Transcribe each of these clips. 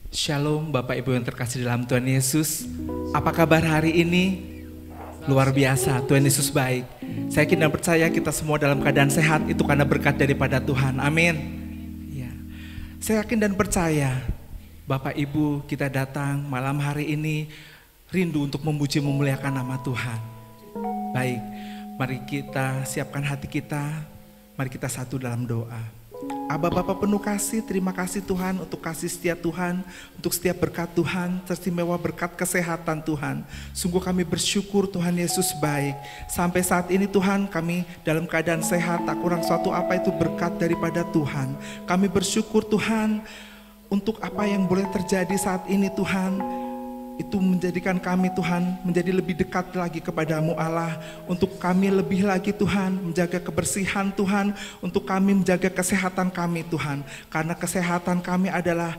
Shalom Bapak Ibu yang terkasih dalam Tuhan Yesus. Apa kabar hari ini? Luar biasa, Tuhan Yesus baik. Saya yakin dan percaya kita semua dalam keadaan sehat itu karena berkat daripada Tuhan. Amin. Ya. Saya yakin dan percaya Bapak Ibu kita datang malam hari ini rindu untuk memuji memuliakan nama Tuhan. Baik, mari kita siapkan hati kita. Mari kita satu dalam doa. Aba Bapa penuh kasih, terima kasih Tuhan untuk kasih setia Tuhan, untuk setiap berkat Tuhan, teristimewa berkat kesehatan Tuhan. Sungguh kami bersyukur Tuhan Yesus baik. Sampai saat ini Tuhan kami dalam keadaan sehat, tak kurang suatu apa itu berkat daripada Tuhan. Kami bersyukur Tuhan untuk apa yang boleh terjadi saat ini Tuhan. Itu menjadikan kami Tuhan menjadi lebih dekat lagi kepadamu Allah. Untuk kami lebih lagi Tuhan menjaga kebersihan Tuhan. Untuk kami menjaga kesehatan kami Tuhan. Karena kesehatan kami adalah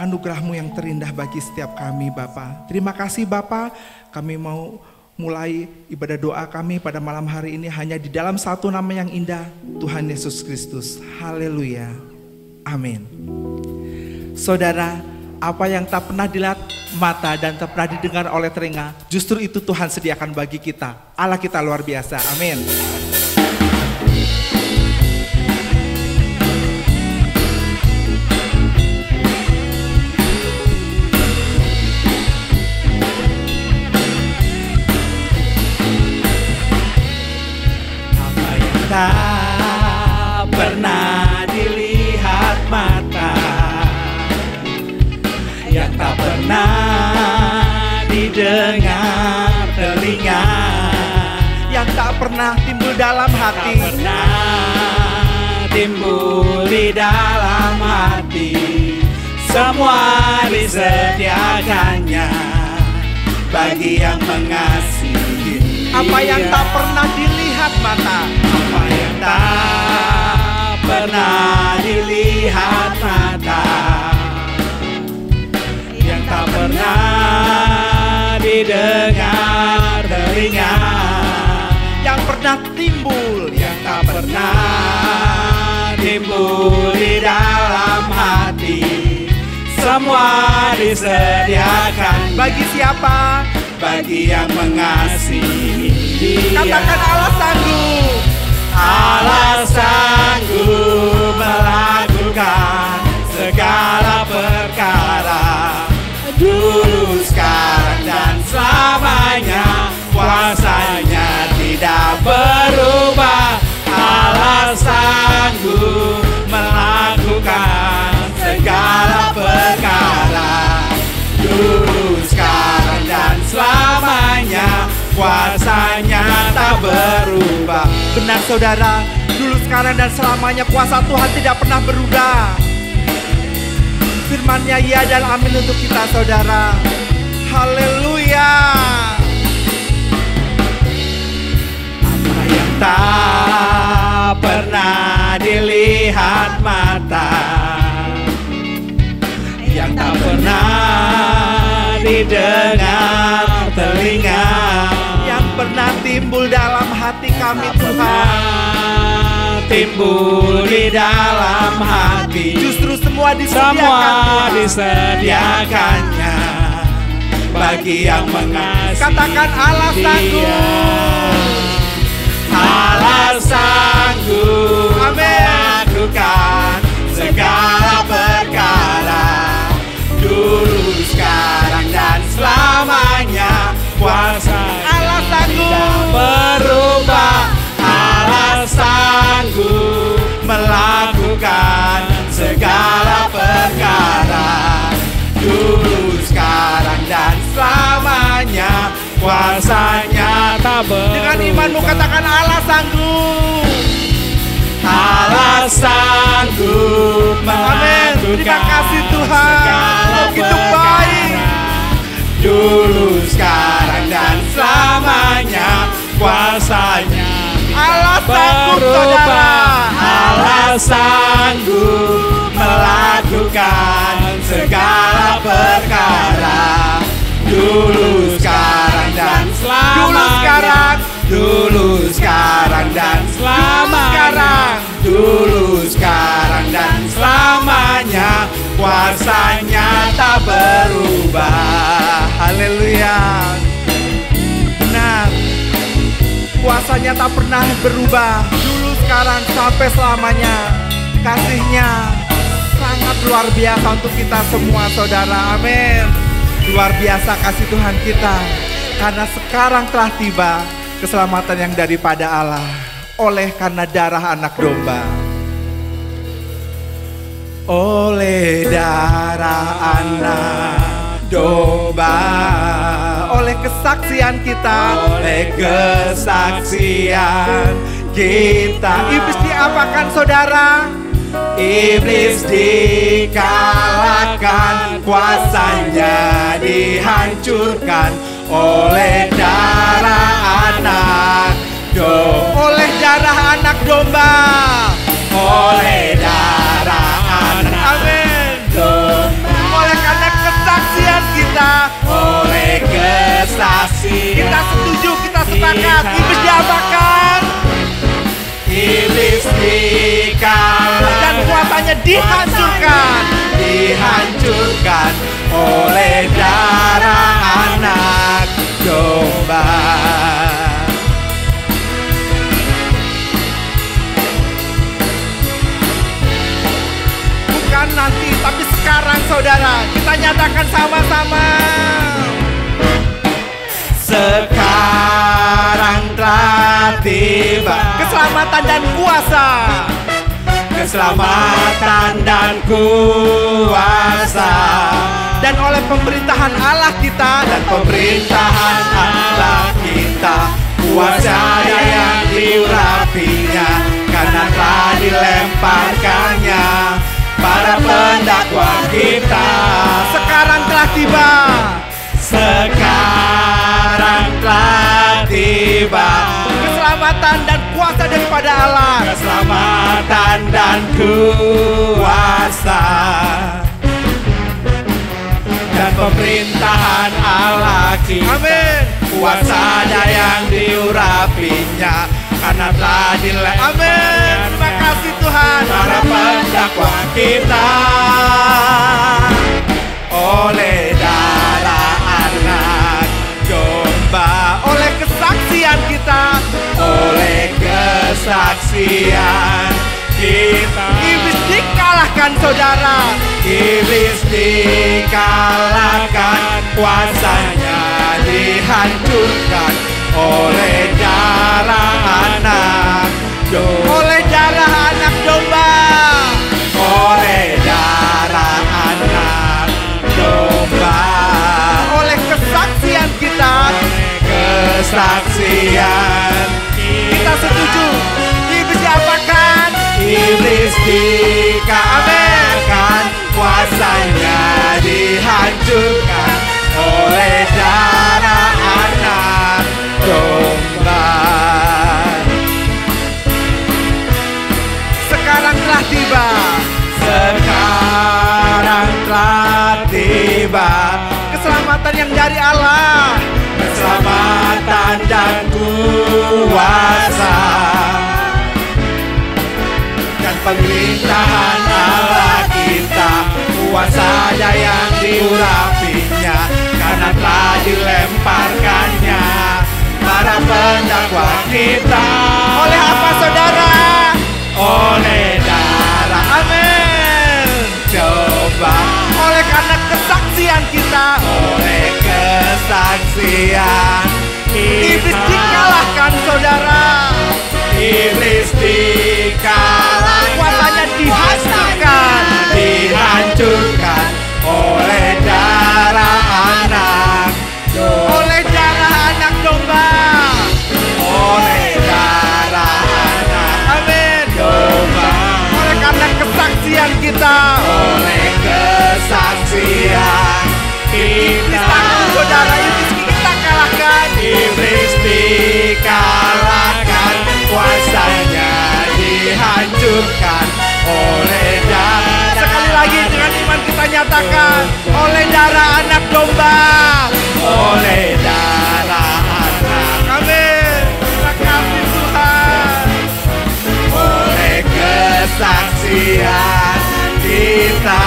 anugerah-Mu yang terindah bagi setiap kami Bapa. Terima kasih Bapa. Kami mau mulai ibadah doa kami pada malam hari ini hanya di dalam satu nama yang indah, Tuhan Yesus Kristus. Haleluya. Amin. Saudara, apa yang tak pernah dilihat mata dan tak pernah didengar oleh telinga, justru itu Tuhan sediakan bagi kita. Allah kita luar biasa. Amin. Apa yang tak pernah dilihat mata, yang tak pernah didengar telinga, yang tak pernah timbul dalam hati, tak pernah timbul di dalam hati, semua disediakannya bagi yang mengasihi. Apa yang tak pernah dilihat mata, apa yang tak pernah dilihat mata, yang tak pernah didengar telinga, yang pernah timbul, yang tak pernah timbul di dalam hati, semua disediakan bagi siapa? Bagi yang mengasihi. Katakan Allah sanggup, Allah sanggup melakukan segala perkara, dulu, sekarang, dan selamanya. Kuasanya tidak berubah. Allah sanggup melakukan segala perkara, dulu, sekarang, dan selamanya. Kuasanya tak berubah. Benar saudara, dulu, sekarang, dan selamanya kuasa Tuhan tidak pernah berubah. Firman-Nya ya dan amin untuk kita saudara. Haleluya. Apa yang tak pernah dilihat mata, yang tak pernah didengar telinga, yang pernah timbul dalam hati kami Tuhan, timbul di dalam hati, justru semua disediakannya bagi yang mengasihi. Katakan Allah sanggup, Allah sanggup melakukan segala perkara, dulu, sekarang, dan selamanya. Kuasa Allah sanggup berubah. Allah sanggup melakukan segala perkara, dulu, sekarang, dan selamanya. Kuasanya tak berubah. Dengan imanmu katakan Allah sanggup. Allah sanggup melakukan. Amin. Terima kasih Tuhan, begitu baik. Dulu, sekarang, dan selamanya. Kuasanya Allah sanggup saudara. Allah sanggup melakukan segala perkara, dulu, sekarang, dan selamanya. Dulu, sekarang, dan selamanya. Dulu, sekarang, dan selamanya. Kuasanya tak berubah. Haleluya. Benar, kuasanya tak pernah berubah, dulu, sekarang, sampai selamanya. Kasih-Nya sangat luar biasa untuk kita semua, saudara. Amin. Luar biasa kasih Tuhan kita, karena sekarang telah tiba keselamatan yang daripada Allah, oleh karena darah anak domba. Oleh darah anak domba, oleh kesaksian kita, oleh kesaksian kita. Iblis diapakan, saudara? Iblis dikalahkan, kuasanya dihancurkan oleh darah anak domba. Oleh darah anak domba, oleh darah anak, amin, domba. Oleh karena kesaksian kita, oleh kesaksian kita setuju, kita sepakat. Iblis diapakan? Iblis dikalah dan kuasanya dihancurkan, dihancurkan oleh darah anak domba. Bukan nanti, tapi sekarang, saudara, kita nyatakan sama-sama. Sekarang telah tiba keselamatan dan kuasa, keselamatan dan kuasa, dan oleh pemerintahan Allah kita, dan pemerintahan Allah kita, kuasa yang diurapinya, karena telah dilemparkannya para pendakwa kita. Sekarang telah tiba, sekarang telah tiba keselamatan dan kuasa daripada Allah, keselamatan dan kuasa, dan pemerintahan Allah kita. Amin. Kuasanya yang diurapinya, karena telah dilemparkan. Amin. Terima kasih Tuhan. Para pendakwa kita, oleh darah anak domba, oleh kesaksian kita, oleh kesaksian kita. Iblis dikalahkan, saudara. Iblis dikalahkan, kuasanya dihancurkan oleh darah anak domba. Oleh darah anak domba, oleh darah anak domba, oleh kesaksian kita, kesaksian kita setuju. Iblis diapakan? Iblis dikalahkan, kuasanya dihancurkan oleh darah anak domba. Sekarang telah tiba, sekarang telah tiba keselamatan yang dari Allah, keselamatan dan kuasa, dan pemerintahan Allah kita, kuasanya yang diurapinya, karena telah dilemparkannya para pendakwa kita. Oleh apa, saudara? Oleh darah, amin, coba. Oleh karena kesaksian kita, oleh kesaksian iblis dikalahkan, saudara. Iblis dikalahkan, kuasanya dihancurkan, dihancurkan oleh darah anak domba. Oleh darah anak domba, oleh darah anak, amin, domba. Oleh karena kesaksian kita, oleh kesaksian iblis takut, saudara. Iblis kita kalahkan, iblis dikalahkan, kuasanya dihancurkan oleh darah. Sekali lagi dengan iman kita nyatakan, oleh darah anak domba, oleh darah anak, amin. Terima kasih Tuhan. Oleh kesaksian kita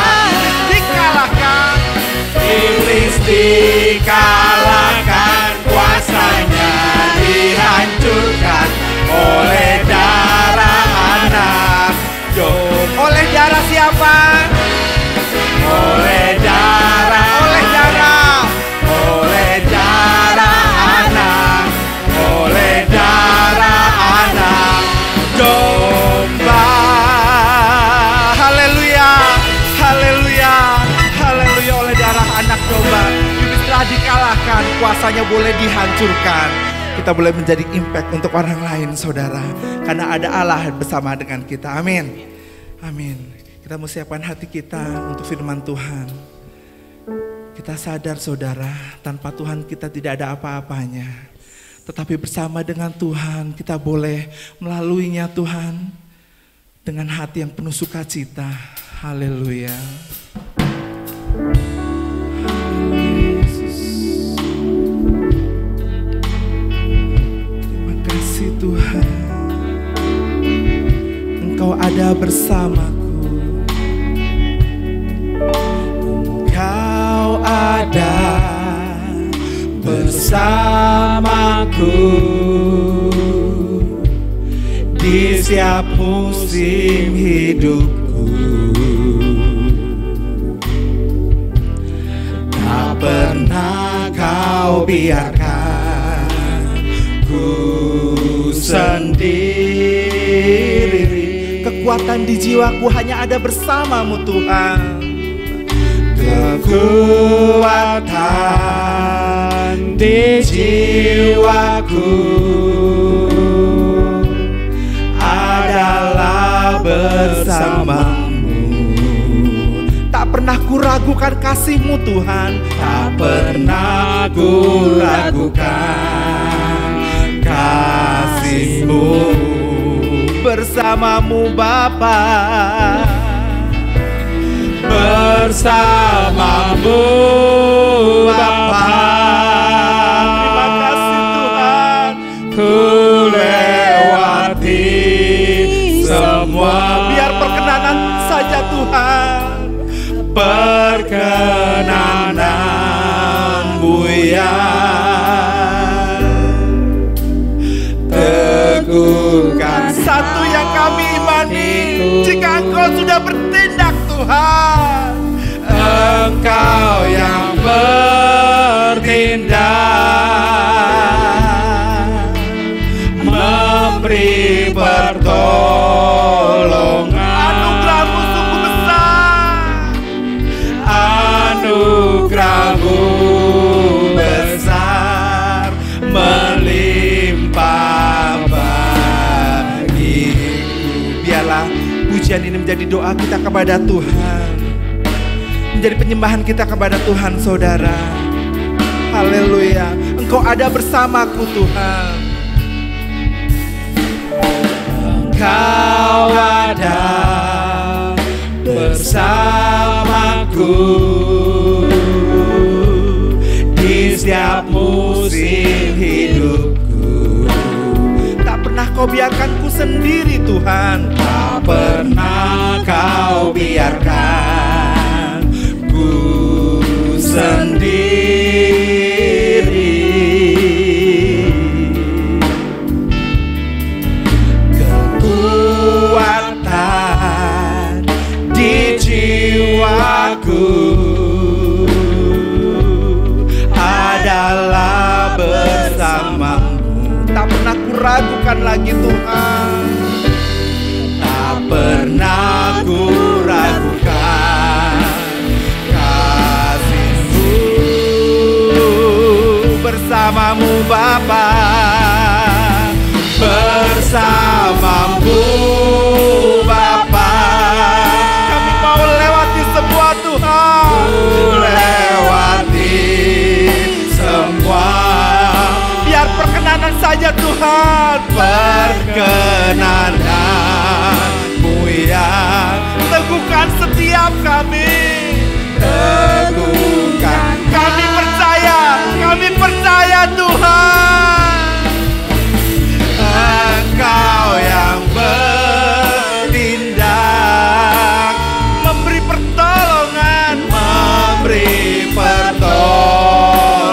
dikalahkan, dikalahkan, kuasanya dihancurkan oleh darah anak. Oleh darah siapa? Oleh darah anak, oleh darah anak domba. Haleluya, haleluya, haleluya. Oleh darah anak domba, iblis telah dikalahkan, kuasanya boleh dihancurkan. Kita boleh menjadi impact untuk orang lain, saudara, karena ada Allah bersama dengan kita. Amin, amin. Kita mau siapkan hati kita untuk firman Tuhan. Kita sadar, saudara, tanpa Tuhan kita tidak ada apa-apanya. Tetapi bersama dengan Tuhan kita boleh melaluinya, Tuhan, dengan hati yang penuh sukacita. Haleluya. Terima kasih Tuhan, Engkau ada bersamaku. Engkau ada bersamaku di setiap musim hidupku. Tak pernah Kau biarkan ku sendiri. Kekuatan di jiwaku hanya ada bersama-Mu, Tuhan. Kekuatan di jiwaku adalah bersama-Mu. Tak pernah kuragukan kasih-Mu, Tuhan. Tak pernah kuragukan kasih-Mu. Bersama-Mu Bapa, bersama-Mu Bapa. Terima kasih Tuhan, ku lewati semua. Biar perkenanan saja Tuhan, perkenanan-Mu ya teguhkan. Satu yang kami imani, jika Engkau sudah bertindak Tuhan, Engkau yang bertindak, memberi pertolongan. Anugerah-Mu sungguh besar, anugerah-Mu besar, melimpah bagiku. Biarlah pujian ini menjadi doa kita kepada Tuhan, menjadi penyembahan kita kepada Tuhan, saudara. Haleluya, Engkau ada bersamaku Tuhan. Engkau ada bersamaku di setiap musim hidupku. Tak pernah Kau biarkan ku sendiri Tuhan. Tak pernah Kau biarkan ku sendiri. Kekuatan di jiwaku adalah bersama-Mu. Tak pernah kuragukan lagi Tuhan. Tak pernah kuragukan kasih-Mu. Bersama-Mu Bapa, bersama-Mu Bapa. Kami mau lewati semua Tuhan, lewati semua. Biar perkenanan saja Tuhan, perkenanan-Mu yang teguhkan setiap kami. Teguhkan, kami percaya Tuhan, Engkau yang bertindak, memberi pertolongan, memberi pertolongan.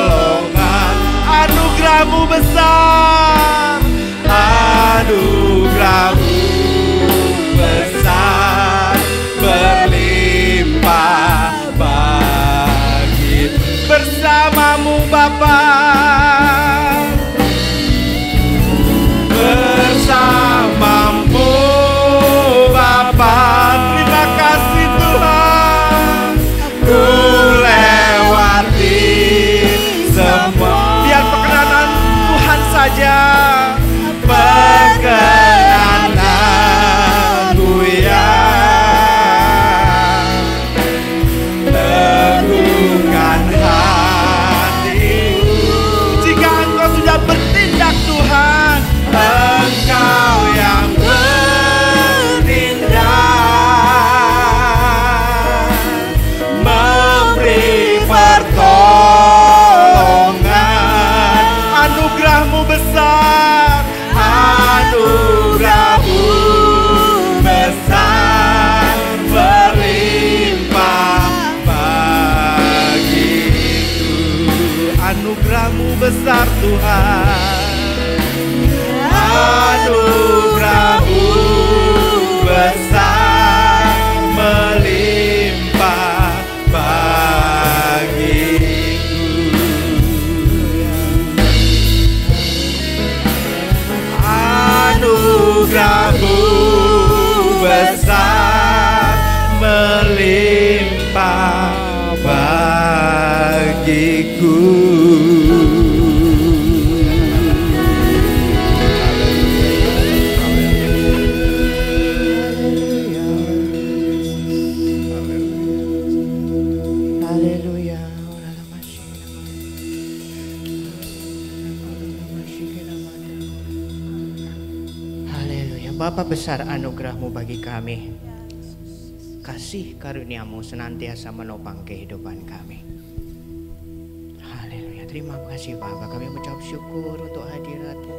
Tuhan, anugerah-Mu besar melimpah bagiku. Anugerah-Mu besar melimpah bagiku. Bapa besar, anugerah-Mu bagi kami, kasih karunia-Mu senantiasa menopang kehidupan kami. Haleluya, terima kasih Bapa. Kami mengucap syukur untuk hadirat-Mu.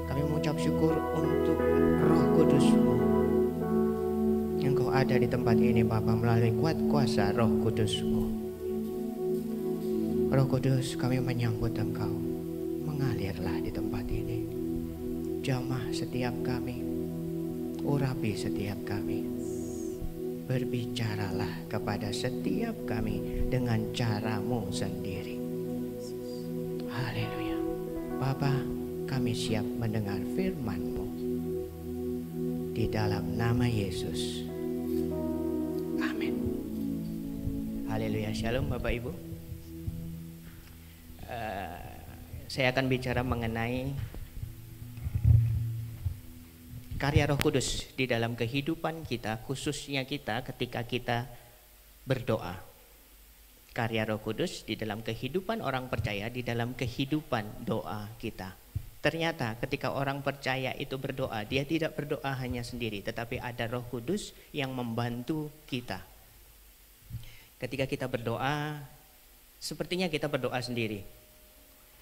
Kami mengucap syukur untuk Roh Kudus-Mu yang Kau ada di tempat ini Bapa, melalui kuat kuasa Roh Kudus-Mu. Roh Kudus, kami menyambut Engkau, mengalirlah di tempat ini. Jamah setiap kami, urapi setiap kami, berbicaralah kepada setiap kami dengan cara-Mu sendiri. Haleluya. Bapa, kami siap mendengar firman-Mu di dalam nama Yesus. Amin. Haleluya. Shalom Bapak Ibu. Saya akan bicara mengenai karya Roh Kudus di dalam kehidupan kita, khususnya kita ketika kita berdoa. Karya Roh Kudus di dalam kehidupan orang percaya, di dalam kehidupan doa kita. Ternyata ketika orang percaya itu berdoa, dia tidak berdoa hanya sendiri, tetapi ada Roh Kudus yang membantu kita. Ketika kita berdoa, sepertinya kita berdoa sendiri.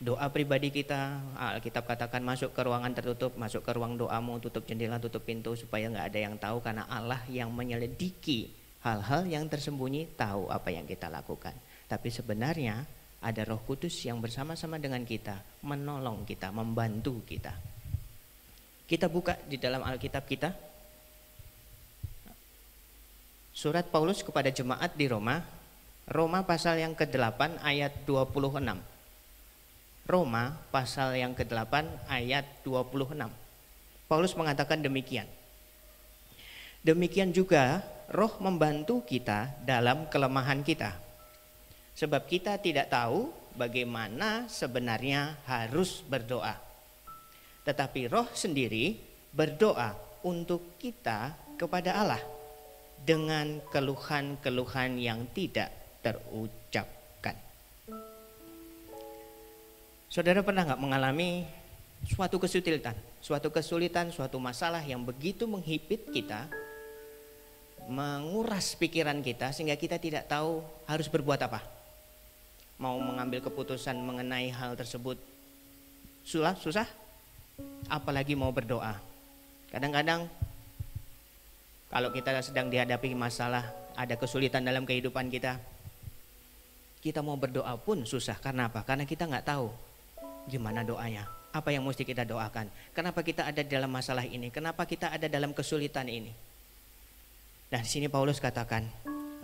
Doa pribadi kita, Alkitab katakan masuk ke ruangan tertutup, masuk ke ruang doamu, tutup jendela, tutup pintu supaya nggak ada yang tahu, karena Allah yang menyelidiki hal-hal yang tersembunyi tahu apa yang kita lakukan. Tapi sebenarnya ada Roh Kudus yang bersama-sama dengan kita, menolong kita, membantu kita. Kita buka di dalam Alkitab kita, surat Paulus kepada jemaat di Roma, Roma pasal yang ke-8 ayat 26. Roma pasal yang ke-8 ayat 26. Paulus mengatakan demikian. Demikian juga Roh membantu kita dalam kelemahan kita. Sebab kita tidak tahu bagaimana sebenarnya harus berdoa. Tetapi Roh sendiri berdoa untuk kita kepada Allah dengan keluhan-keluhan yang tidak terucapkan. Saudara pernah nggak mengalami suatu kesulitan, suatu masalah yang begitu menghipit kita, menguras pikiran kita sehingga kita tidak tahu harus berbuat apa? Mau mengambil keputusan mengenai hal tersebut susah, apalagi mau berdoa. Kadang-kadang kalau kita sedang dihadapi masalah, ada kesulitan dalam kehidupan kita mau berdoa pun susah. Karena apa? Karena kita nggak tahu gimana doanya, apa yang mesti kita doakan, kenapa kita ada dalam masalah ini, kenapa kita ada dalam kesulitan ini. Nah, di sini Paulus katakan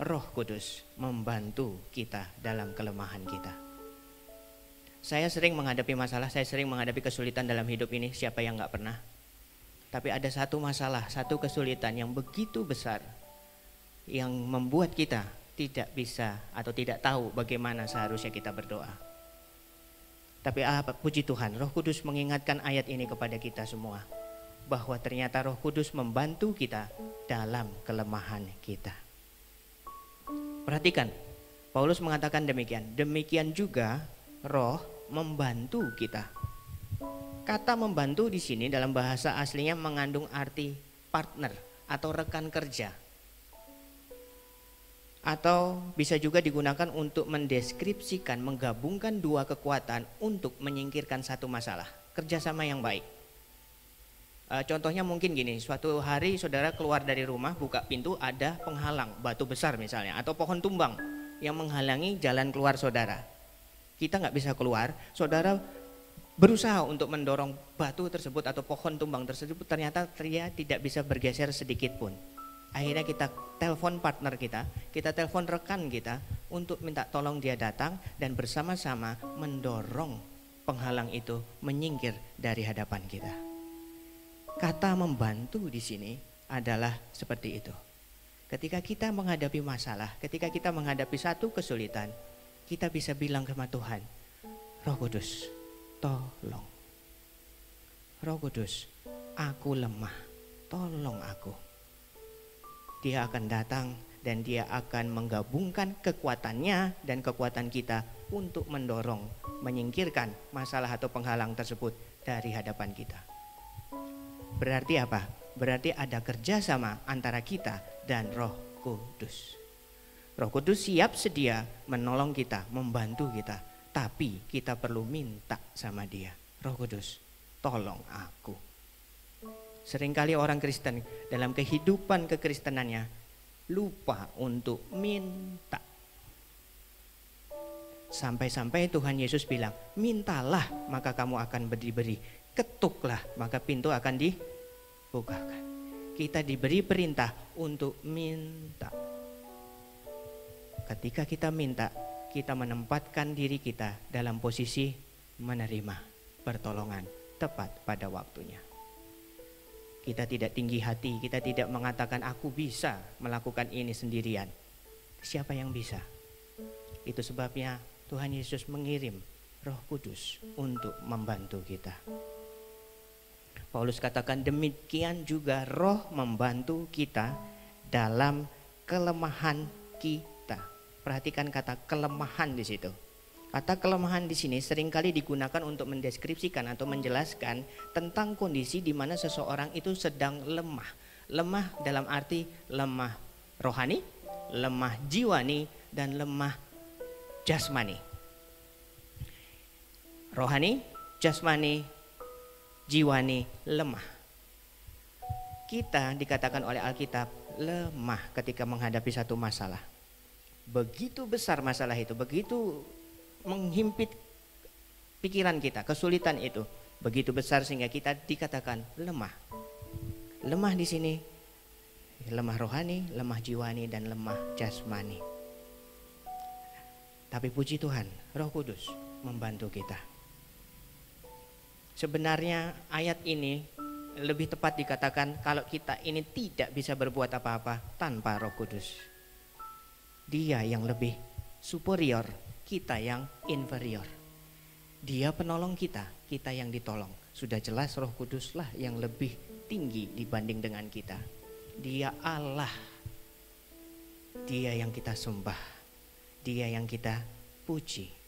Roh Kudus membantu kita dalam kelemahan kita. Saya sering menghadapi masalah, saya sering menghadapi kesulitan dalam hidup ini, siapa yang nggak pernah. Tapi ada satu masalah, satu kesulitan yang begitu besar yang membuat kita tidak bisa atau tidak tahu bagaimana seharusnya kita berdoa. Tapi puji Tuhan, Roh Kudus mengingatkan ayat ini kepada kita semua, bahwa ternyata Roh Kudus membantu kita dalam kelemahan kita. Perhatikan, Paulus mengatakan demikian. Demikian juga Roh membantu kita. Kata membantu di sini dalam bahasa aslinya mengandung arti partner atau rekan kerja. Atau bisa juga digunakan untuk mendeskripsikan, menggabungkan dua kekuatan untuk menyingkirkan satu masalah. Kerjasama yang baik. Contohnya mungkin gini, suatu hari saudara keluar dari rumah, buka pintu, ada penghalang, batu besar misalnya, atau pohon tumbang yang menghalangi jalan keluar saudara. Kita nggak bisa keluar, saudara berusaha untuk mendorong batu tersebut atau pohon tumbang tersebut, ternyata dia tidak bisa bergeser sedikit pun. Akhirnya kita telepon partner kita telepon rekan kita untuk minta tolong dia datang dan bersama-sama mendorong penghalang itu menyingkir dari hadapan kita. Kata membantu di sini adalah seperti itu. Ketika kita menghadapi masalah, ketika kita menghadapi satu kesulitan, kita bisa bilang sama Tuhan, Roh Kudus, tolong. Roh Kudus, aku lemah, tolong aku. Dia akan datang dan dia akan menggabungkan kekuatannya dan kekuatan kita untuk mendorong, menyingkirkan masalah atau penghalang tersebut dari hadapan kita. Berarti apa? Berarti ada kerjasama antara kita dan Roh Kudus. Roh Kudus siap sedia menolong kita, membantu kita. Tapi kita perlu minta sama dia. Roh Kudus, tolong aku. Seringkali orang Kristen dalam kehidupan kekristenannya lupa untuk minta. Sampai-sampai Tuhan Yesus bilang, mintalah maka kamu akan diberi. Ketuklah maka pintu akan dibukakan. Kita diberi perintah untuk minta. Ketika kita minta, kita menempatkan diri kita dalam posisi menerima pertolongan tepat pada waktunya. Kita tidak tinggi hati, kita tidak mengatakan aku bisa melakukan ini sendirian. Siapa yang bisa? Itu sebabnya Tuhan Yesus mengirim Roh Kudus untuk membantu kita. Paulus katakan demikian juga Roh membantu kita dalam kelemahan kita. Perhatikan kata kelemahan di situ. Kata kelemahan di sini seringkali digunakan untuk mendeskripsikan atau menjelaskan tentang kondisi di mana seseorang itu sedang lemah. Lemah dalam arti lemah rohani, lemah jiwani, dan lemah jasmani. Rohani, jasmani, jiwani, lemah. Kita dikatakan oleh Alkitab lemah ketika menghadapi satu masalah. Begitu besar masalah itu, begitu menghimpit pikiran kita, kesulitan itu begitu besar sehingga kita dikatakan lemah. Lemah di sini lemah rohani, lemah jiwani, dan lemah jasmani. Tapi puji Tuhan, Roh Kudus membantu kita. Sebenarnya ayat ini lebih tepat dikatakan kalau kita ini tidak bisa berbuat apa-apa tanpa Roh Kudus. Dia yang lebih superior, kita yang inferior. Dia penolong kita, kita yang ditolong. Sudah jelas Roh Kuduslah yang lebih tinggi dibanding dengan kita. Dia Allah. Dia yang kita sembah. Dia yang kita puji.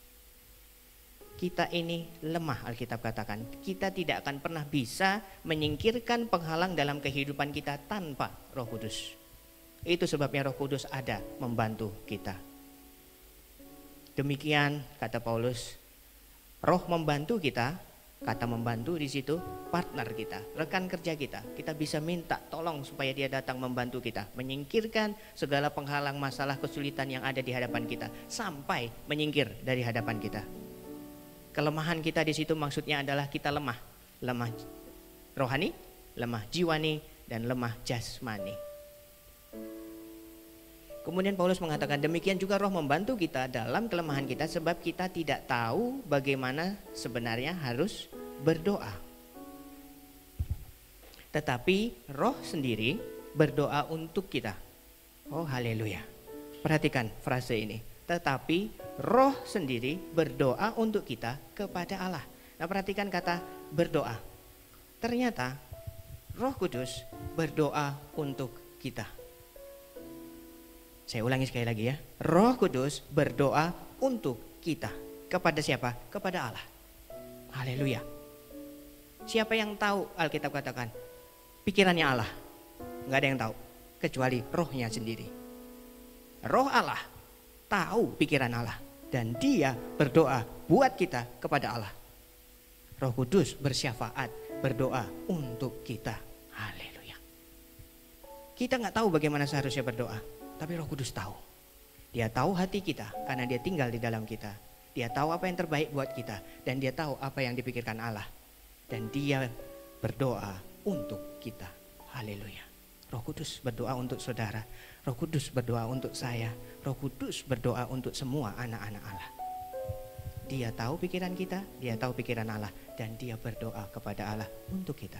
Kita ini lemah, Alkitab katakan. Kita tidak akan pernah bisa menyingkirkan penghalang dalam kehidupan kita tanpa Roh Kudus. Itu sebabnya Roh Kudus ada membantu kita. Demikian kata Paulus, Roh membantu kita. Kata membantu di situ partner kita, rekan kerja kita. Kita bisa minta tolong supaya dia datang membantu kita, menyingkirkan segala penghalang masalah kesulitan yang ada di hadapan kita sampai menyingkir dari hadapan kita. Kelemahan kita di situ maksudnya adalah kita lemah, lemah rohani, lemah jiwani, dan lemah jasmani. Kemudian Paulus mengatakan demikian juga Roh membantu kita dalam kelemahan kita sebab kita tidak tahu bagaimana sebenarnya harus berdoa. Tetapi Roh sendiri berdoa untuk kita. Oh haleluya. Perhatikan frase ini. Tetapi Roh sendiri berdoa untuk kita kepada Allah. Nah perhatikan kata berdoa. Ternyata Roh Kudus berdoa untuk kita. Saya ulangi sekali lagi ya. Roh Kudus berdoa untuk kita. Kepada siapa? Kepada Allah. Haleluya. Siapa yang tahu Alkitab katakan? Pikirannya Allah. Nggak ada yang tahu. Kecuali rohnya sendiri. Roh Allah tahu pikiran Allah. Dan dia berdoa buat kita kepada Allah. Roh Kudus bersyafaat, berdoa untuk kita. Haleluya. Kita nggak tahu bagaimana seharusnya berdoa. Tapi Roh Kudus tahu. Dia tahu hati kita karena dia tinggal di dalam kita. Dia tahu apa yang terbaik buat kita. Dan dia tahu apa yang dipikirkan Allah. Dan dia berdoa untuk kita. Haleluya. Roh Kudus berdoa untuk saudara. Roh Kudus berdoa untuk saya. Roh Kudus berdoa untuk semua anak-anak Allah. Dia tahu pikiran kita, dia tahu pikiran Allah, dan dia berdoa kepada Allah untuk kita.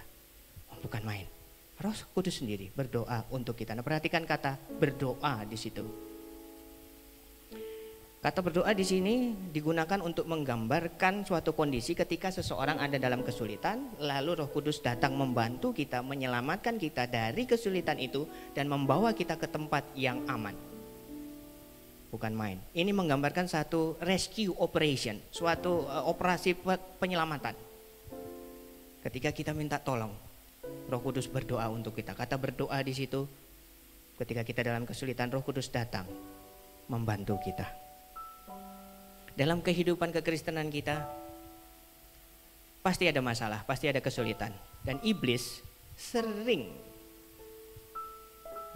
Bukan main. Roh Kudus sendiri berdoa untuk kita. Nah, perhatikan kata berdoa di situ. Kata berdoa di sini digunakan untuk menggambarkan suatu kondisi ketika seseorang ada dalam kesulitan, lalu Roh Kudus datang membantu kita, menyelamatkan kita dari kesulitan itu dan membawa kita ke tempat yang aman. Bukan main. Ini menggambarkan satu rescue operation, suatu operasi penyelamatan. Ketika kita minta tolong, Roh Kudus berdoa untuk kita. Kata berdoa di situ, ketika kita dalam kesulitan, Roh Kudus datang membantu kita. Dalam kehidupan kekristenan kita pasti ada masalah, pasti ada kesulitan. Dan iblis sering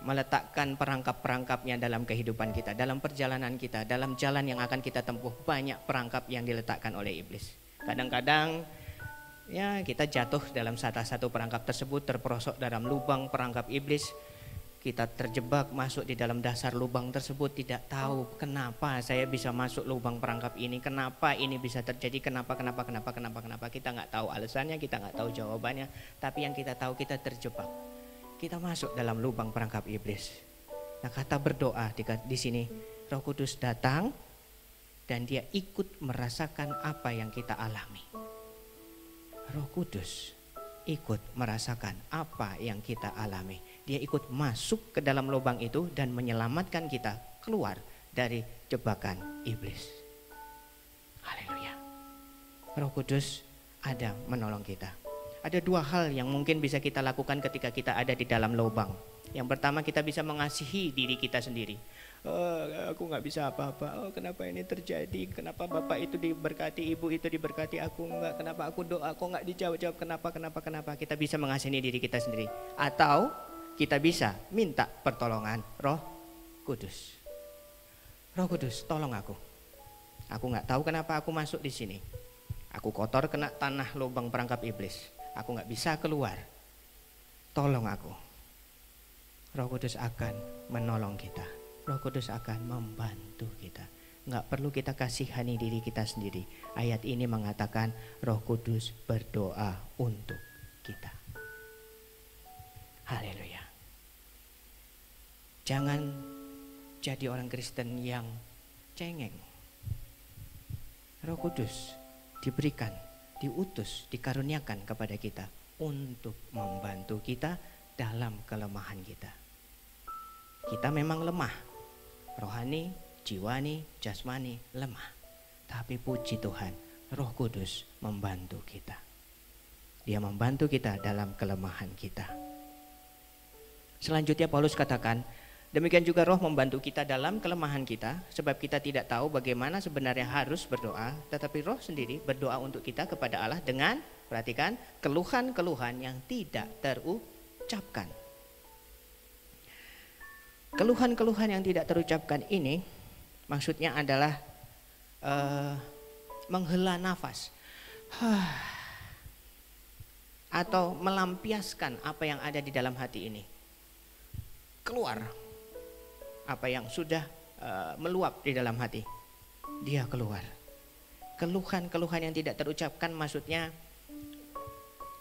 meletakkan perangkap-perangkapnya dalam kehidupan kita, dalam perjalanan kita, dalam jalan yang akan kita tempuh. Banyak perangkap yang diletakkan oleh iblis. Kadang-kadang ya kita jatuh dalam salah satu perangkap tersebut, terperosok dalam lubang perangkap iblis. Kita terjebak masuk di dalam dasar lubang tersebut, tidak tahu kenapa saya bisa masuk lubang perangkap ini, kenapa ini bisa terjadi, kenapa. Kita nggak tahu alasannya, kita nggak tahu jawabannya, tapi yang kita tahu kita terjebak. Kita masuk dalam lubang perangkap iblis. Nah, kata berdoa di sini, Roh Kudus datang dan dia ikut merasakan apa yang kita alami. Roh Kudus ikut merasakan apa yang kita alami. Dia ikut masuk ke dalam lubang itu dan menyelamatkan kita keluar dari jebakan iblis. Haleluya. Roh Kudus ada menolong kita. Ada dua hal yang mungkin bisa kita lakukan ketika kita ada di dalam lubang. Yang pertama, kita bisa mengasihi diri kita sendiri. Aku nggak bisa apa-apa. Kenapa ini terjadi? Kenapa bapak itu diberkati, ibu itu diberkati, aku nggak? Kenapa aku doa kok nggak dijawab-jawab? Kenapa? Kita bisa mengasihi diri kita sendiri. Atau kita bisa minta pertolongan Roh Kudus. Roh Kudus, tolong aku. Aku nggak tahu kenapa aku masuk di sini. Aku kotor kena tanah lubang perangkap iblis. Aku nggak bisa keluar. Tolong aku. Roh Kudus akan menolong kita. Roh Kudus akan membantu kita. Nggak perlu kita kasihani diri kita sendiri. Ayat ini mengatakan Roh Kudus berdoa untuk kita. Haleluya. Jangan jadi orang Kristen yang cengeng. Roh Kudus diberikan, diutus, dikaruniakan kepada kita untuk membantu kita dalam kelemahan kita. Kita memang lemah, rohani, jiwani, jasmani lemah. Tapi puji Tuhan, Roh Kudus membantu kita. Dia membantu kita dalam kelemahan kita. Selanjutnya Paulus katakan, demikian juga Roh membantu kita dalam kelemahan kita, sebab kita tidak tahu bagaimana sebenarnya harus berdoa, tetapi Roh sendiri berdoa untuk kita kepada Allah dengan, perhatikan, keluhan-keluhan yang tidak terucapkan. Keluhan-keluhan yang tidak terucapkan ini maksudnya adalah menghela nafas atau melampiaskan apa yang ada di dalam hati ini. Keluar apa yang sudah meluap di dalam hati, dia keluar. Keluhan-keluhan yang tidak terucapkan maksudnya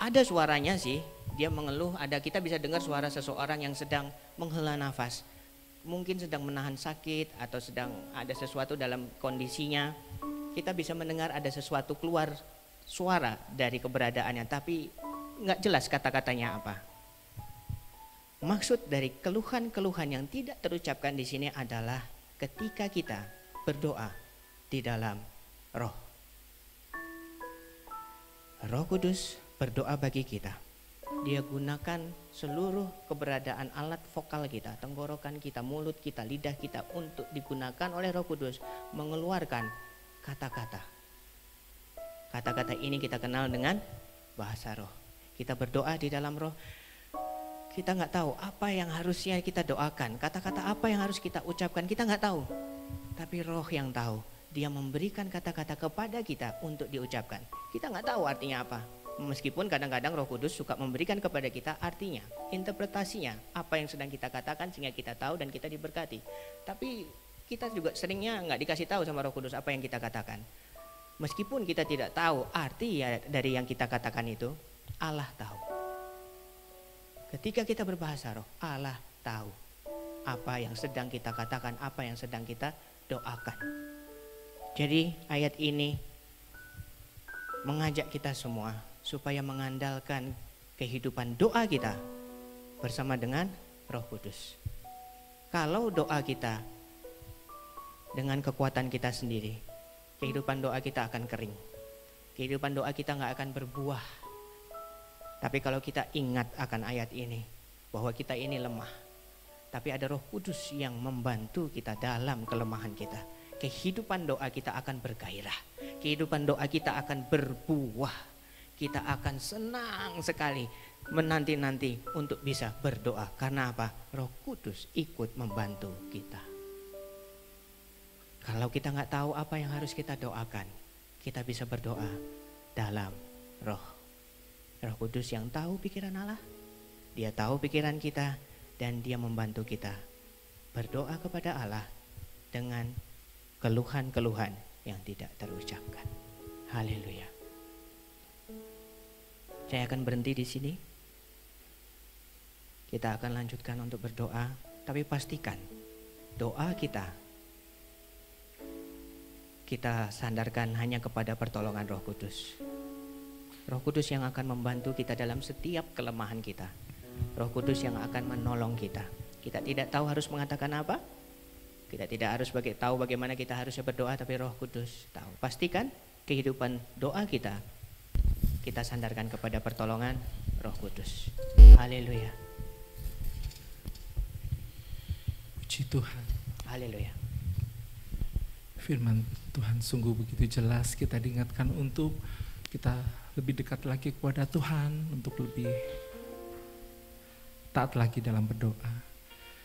ada suaranya sih, dia mengeluh, kita bisa dengar suara seseorang yang sedang menghela nafas. Mungkin sedang menahan sakit atau sedang ada sesuatu dalam kondisinya. Kita bisa mendengar ada sesuatu keluar suara dari keberadaannya, tapi nggak jelas kata-katanya apa. Maksud dari keluhan-keluhan yang tidak terucapkan di sini adalah ketika kita berdoa di dalam Roh. Roh Kudus berdoa bagi kita. Dia gunakan seluruh keberadaan alat vokal kita, tenggorokan kita, mulut kita, lidah kita untuk digunakan oleh Roh Kudus mengeluarkan kata-kata. Kata-kata ini kita kenal dengan bahasa roh. Kita berdoa di dalam Roh. Kita nggak tahu apa yang harusnya kita doakan, kata-kata apa yang harus kita ucapkan, kita nggak tahu. Tapi Roh yang tahu, Dia memberikan kata-kata kepada kita untuk diucapkan. Kita nggak tahu artinya apa. Meskipun kadang-kadang Roh Kudus suka memberikan kepada kita artinya, interpretasinya, apa yang sedang kita katakan sehingga kita tahu dan kita diberkati. Tapi kita juga seringnya nggak dikasih tahu sama Roh Kudus apa yang kita katakan. Meskipun kita tidak tahu arti dari yang kita katakan itu, Allah tahu. Ketika kita berbahasa roh, Allah tahu apa yang sedang kita katakan, apa yang sedang kita doakan. Jadi ayat ini mengajak kita semua supaya mengandalkan kehidupan doa kita bersama dengan Roh Kudus. Kalau doa kita dengan kekuatan kita sendiri, kehidupan doa kita akan kering. Kehidupan doa kita nggak akan berbuah. Tapi kalau kita ingat akan ayat ini, bahwa kita ini lemah, tapi ada Roh Kudus yang membantu kita dalam kelemahan kita, kehidupan doa kita akan bergairah. Kehidupan doa kita akan berbuah. Kita akan senang sekali menanti-nanti untuk bisa berdoa. Karena apa? Roh Kudus ikut membantu kita. Kalau kita nggak tahu apa yang harus kita doakan, kita bisa berdoa dalam roh. Roh Kudus yang tahu pikiran Allah, dia tahu pikiran kita, dan dia membantu kita berdoa kepada Allah dengan keluhan-keluhan yang tidak terucapkan. Haleluya. Saya akan berhenti di sini. Kita akan lanjutkan untuk berdoa, tapi pastikan doa kita sandarkan hanya kepada pertolongan Roh Kudus. Roh Kudus yang akan membantu kita dalam setiap kelemahan kita. Roh Kudus yang akan menolong kita. Kita tidak tahu harus mengatakan apa. Kita tidak harus tahu bagaimana kita harusnya berdoa, tapi Roh Kudus tahu. Pastikan kehidupan doa kita sandarkan kepada pertolongan Roh Kudus. Haleluya. Puji Tuhan. Haleluya. Firman Tuhan sungguh begitu jelas, kita diingatkan untuk kita lebih dekat lagi kepada Tuhan, untuk lebih taat lagi dalam berdoa.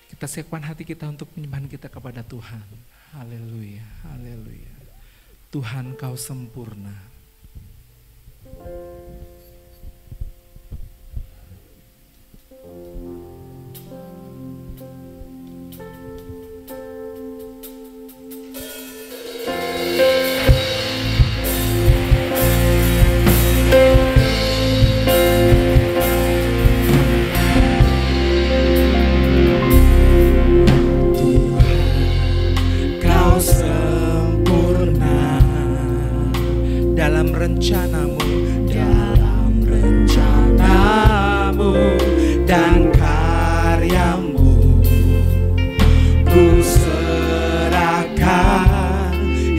Kita siapkan hati kita untuk penyembahan kita kepada Tuhan. Haleluya, haleluya. Tuhan, Kau sempurna. Rencanamu dan karyamu, ku serahkan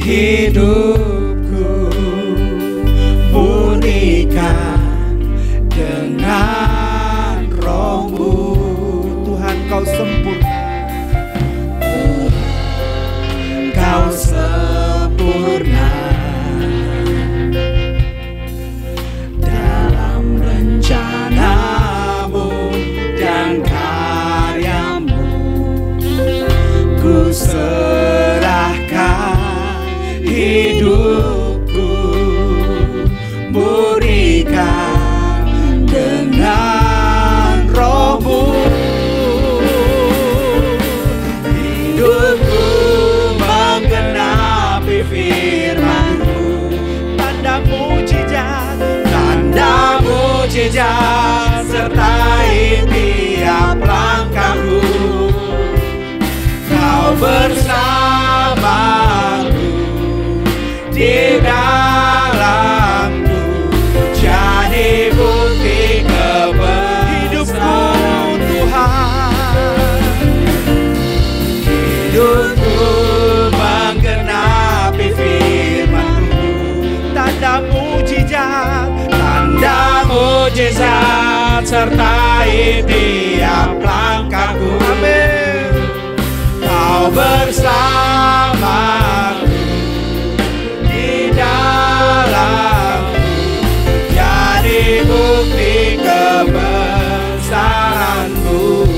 hidupku, murnikan dengan Roh-Mu. Tuhan, Kau sempurna, Kau sempurna. Rencanamu dan karyamu, ku serahkan hidupku, murnikan dengan Roh-Mu. Hidupku menggenapi firman-Mu, tanda mujizat sertai tiap langkahku. Kau bersamaku di dalamku, jadi bukti kebesaran Tuhan. Hidupku menggenapi firman-Mu, tanda mujizat sertai tiap langkahku. Amin. Kau bersamaku di dalamku, jadi bukti kebesaran-Mu.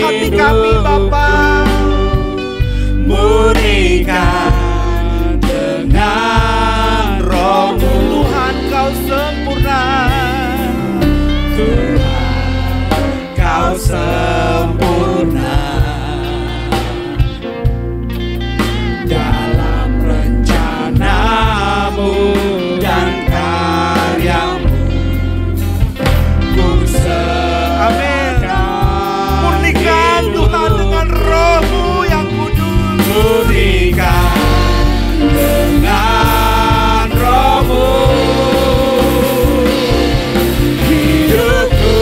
hati kami Bapa. Murnikan dengan roh-Mu. Tuhan Kau sempurna, Tuhan Kau sempurna dalam rencana-Mu dan karya-Mu. Ku serahkan murnikan Tuhan dengan roh-Mu yang kudus. Murnikan dengan roh-Mu. Hidupku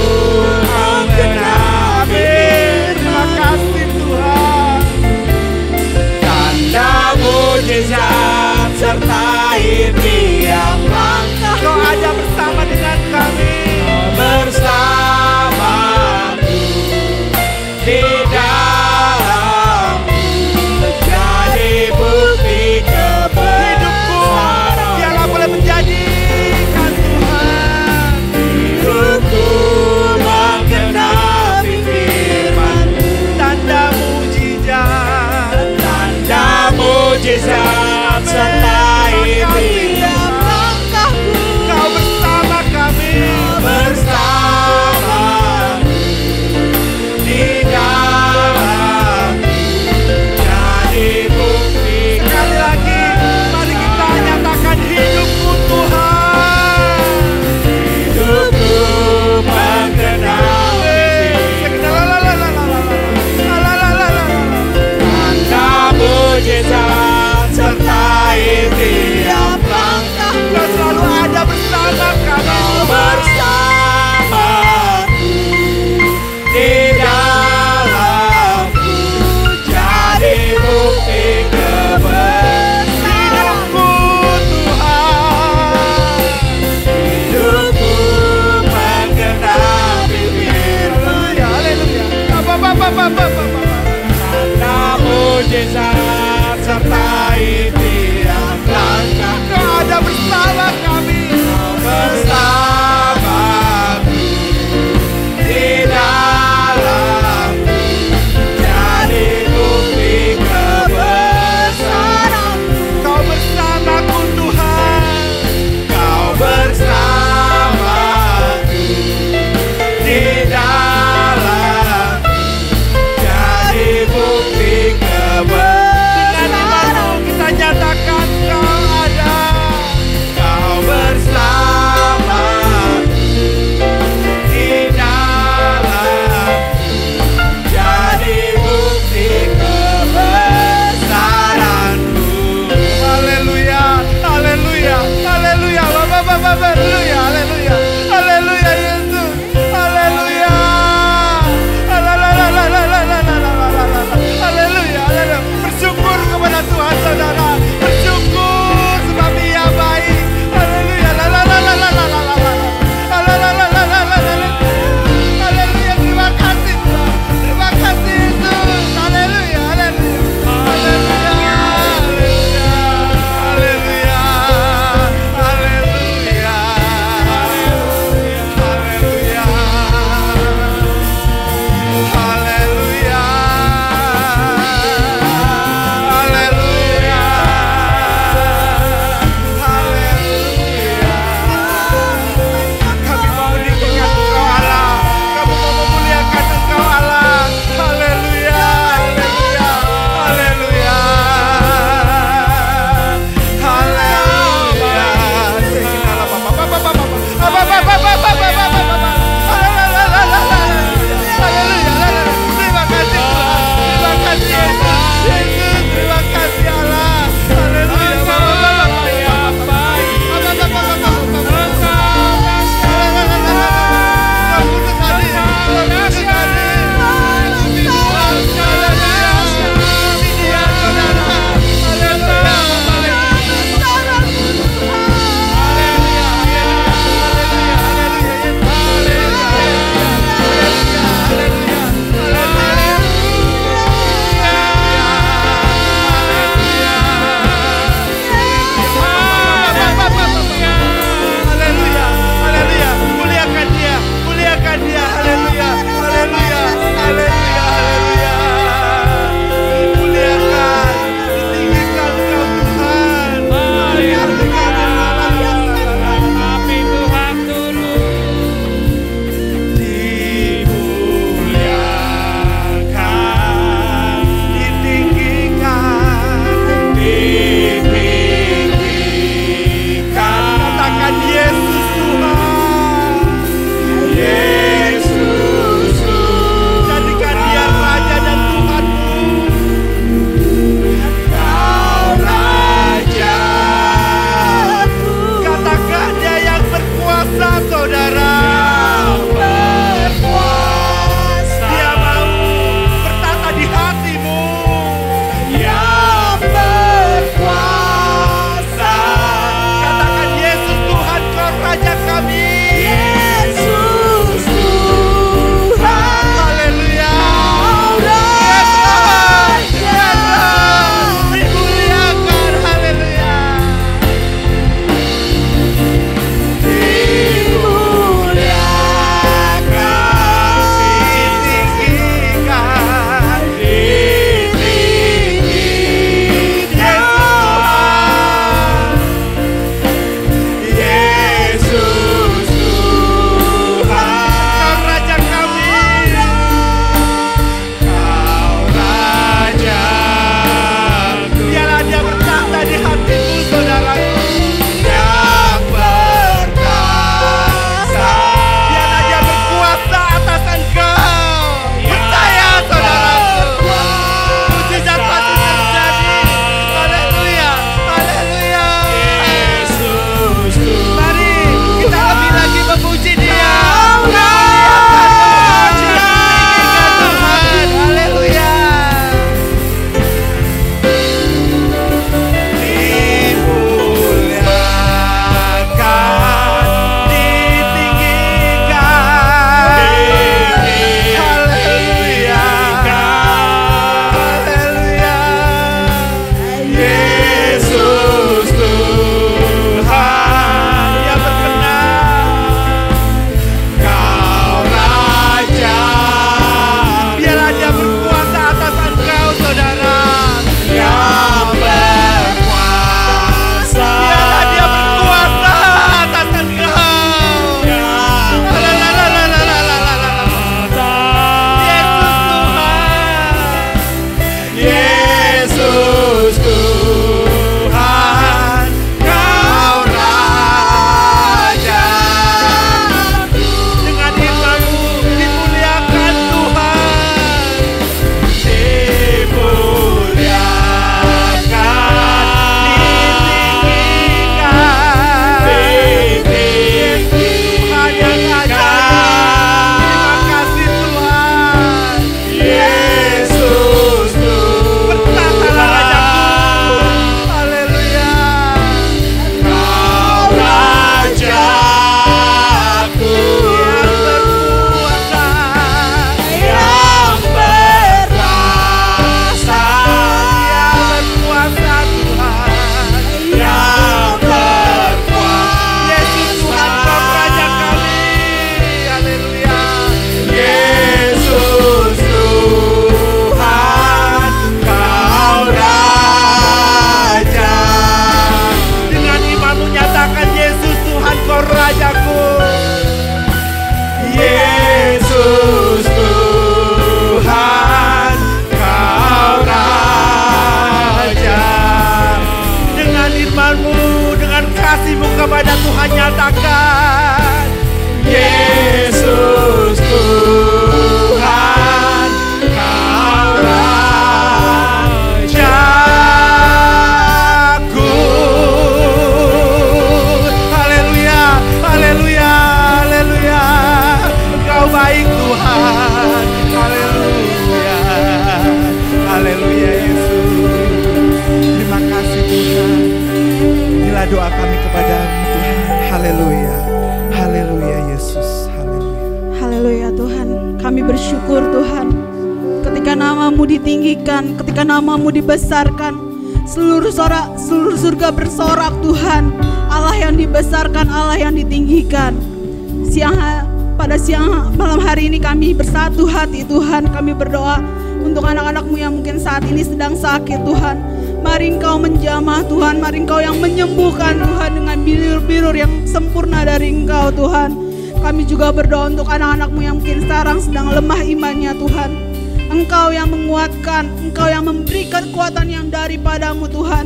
menggenapi doa kami kepadamu Tuhan. Haleluya. Haleluya Yesus. Haleluya. Haleluya Tuhan, kami bersyukur Tuhan. Ketika namamu ditinggikan, ketika namamu dibesarkan, seluruh surga bersorak Tuhan. Allah yang dibesarkan, Allah yang ditinggikan. Pada siang malam hari ini kami bersatu hati Tuhan. Kami berdoa untuk anak-anakmu yang mungkin saat ini sedang sakit Tuhan. Mari Engkau menjamah Tuhan, mari Engkau yang menyembuhkan Tuhan dengan bilur-bilur yang sempurna dari Engkau Tuhan. Kami juga berdoa untuk anak-anakmu yang mungkin sekarang sedang lemah imannya Tuhan. Engkau yang menguatkan, Engkau yang memberikan kekuatan yang daripadamu Tuhan.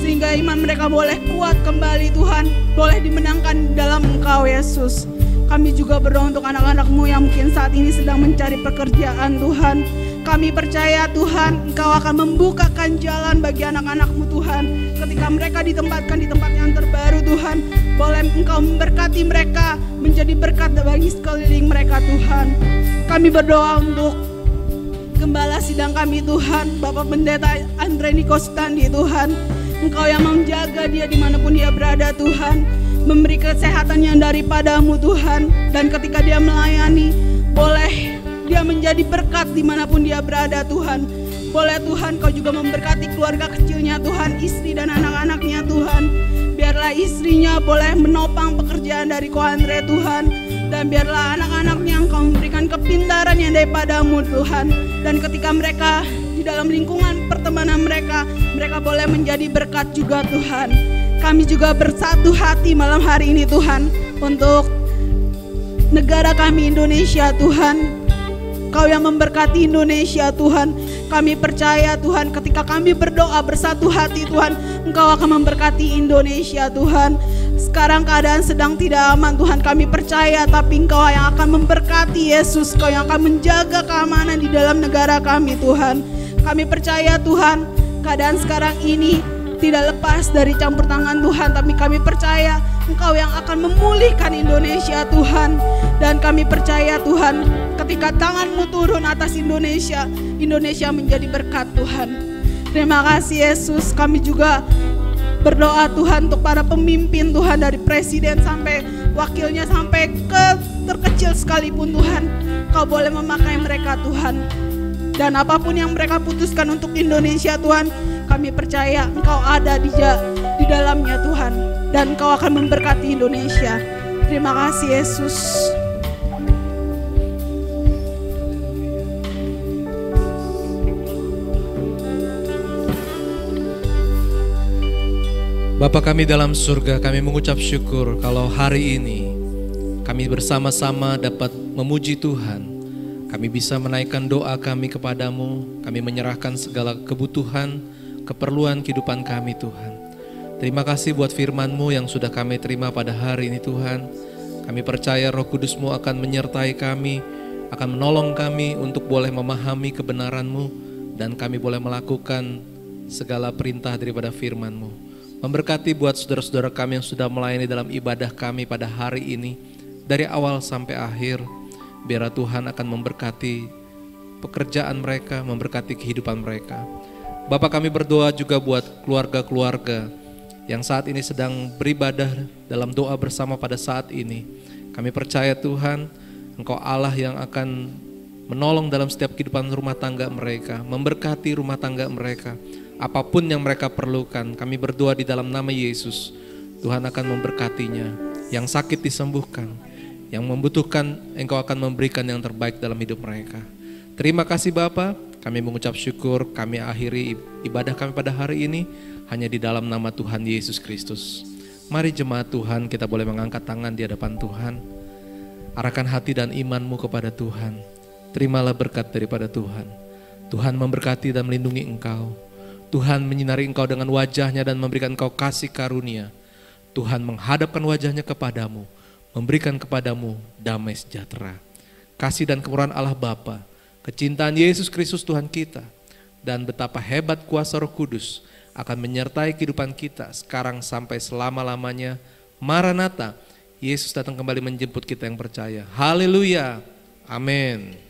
Sehingga iman mereka boleh kuat kembali Tuhan, boleh dimenangkan dalam Engkau Yesus. Kami juga berdoa untuk anak-anakmu yang mungkin saat ini sedang mencari pekerjaan Tuhan. Kami percaya Tuhan, Engkau akan membukakan jalan bagi anak-anakmu Tuhan. Ketika mereka ditempatkan di tempat yang terbaru Tuhan, boleh Engkau memberkati mereka, menjadi berkat bagi sekeliling mereka Tuhan. Kami berdoa untuk Gembala sidang kami Tuhan, Bapak Pendeta Andre Nikostandi Tuhan. Engkau yang menjaga dia dimanapun dia berada Tuhan. Memberi kesehatan yang daripadamu Tuhan. Dan ketika dia melayani, boleh dia menjadi berkat dimanapun dia berada Tuhan. Boleh Tuhan Kau juga memberkati keluarga kecilnya Tuhan, istri dan anak-anaknya Tuhan. Biarlah istrinya boleh menopang pekerjaan dari Ko Andre Tuhan. Dan biarlah anak-anaknya Engkau memberikan kepintaran yang daripadamu Tuhan. Dan ketika mereka di dalam lingkungan pertemanan mereka boleh menjadi berkat juga Tuhan. Kami juga bersatu hati malam hari ini Tuhan, untuk negara kami Indonesia Tuhan. Kau yang memberkati Indonesia Tuhan. Kami percaya Tuhan, ketika kami berdoa bersatu hati Tuhan, Engkau akan memberkati Indonesia Tuhan. Sekarang keadaan sedang tidak aman Tuhan, kami percaya, tapi Engkau yang akan memberkati Yesus. Kau yang akan menjaga keamanan di dalam negara kami Tuhan. Kami percaya Tuhan, keadaan sekarang ini tidak lepas dari campur tangan Tuhan, tapi kami percaya Engkau yang akan memulihkan Indonesia Tuhan. Dan kami percaya Tuhan, ketika tangan-Mu turun atas Indonesia, Indonesia menjadi berkat Tuhan. Terima kasih Yesus. Kami juga berdoa Tuhan untuk para pemimpin Tuhan, dari presiden sampai wakilnya sampai ke terkecil sekalipun Tuhan. Kau boleh memakai mereka Tuhan. Dan apapun yang mereka putuskan untuk Indonesia Tuhan, kami percaya Engkau ada di dalamnya Tuhan. Dan Engkau akan memberkati Indonesia. Terima kasih Yesus. Bapa kami dalam surga, kami mengucap syukur kalau hari ini kami bersama-sama dapat memuji Tuhan. Kami bisa menaikkan doa kami kepadamu, kami menyerahkan segala kebutuhan, keperluan kehidupan kami Tuhan. Terima kasih buat firman-Mu yang sudah kami terima pada hari ini Tuhan. Kami percaya Roh Kudus-Mu akan menyertai kami, akan menolong kami untuk boleh memahami kebenaran-Mu, dan kami boleh melakukan segala perintah daripada firman-Mu. Memberkati buat saudara-saudara kami yang sudah melayani dalam ibadah kami pada hari ini, dari awal sampai akhir. Biar Tuhan akan memberkati pekerjaan mereka, memberkati kehidupan mereka. Bapa, kami berdoa juga buat keluarga-keluarga yang saat ini sedang beribadah dalam doa bersama pada saat ini. Kami percaya Tuhan, Engkau Allah yang akan menolong dalam setiap kehidupan rumah tangga mereka, memberkati rumah tangga mereka. Apapun yang mereka perlukan, kami berdoa di dalam nama Yesus, Tuhan akan memberkatinya. Yang sakit disembuhkan, yang membutuhkan Engkau akan memberikan yang terbaik dalam hidup mereka. Terima kasih Bapa, kami mengucap syukur, kami akhiri ibadah kami pada hari ini hanya di dalam nama Tuhan Yesus Kristus. Mari jemaat Tuhan, kita boleh mengangkat tangan di hadapan Tuhan. Arahkan hati dan imanmu kepada Tuhan. Terimalah berkat daripada Tuhan. Tuhan memberkati dan melindungi engkau. Tuhan menyinari engkau dengan wajahnya dan memberikan engkau kasih karunia. Tuhan menghadapkan wajahnya kepadamu, memberikan kepadamu damai sejahtera. Kasih dan kemurahan Allah Bapa, kecintaan Yesus Kristus Tuhan kita, dan betapa hebat kuasa Roh Kudus akan menyertai kehidupan kita sekarang sampai selama-lamanya. Maranatha, Yesus datang kembali menjemput kita yang percaya. Haleluya, amin.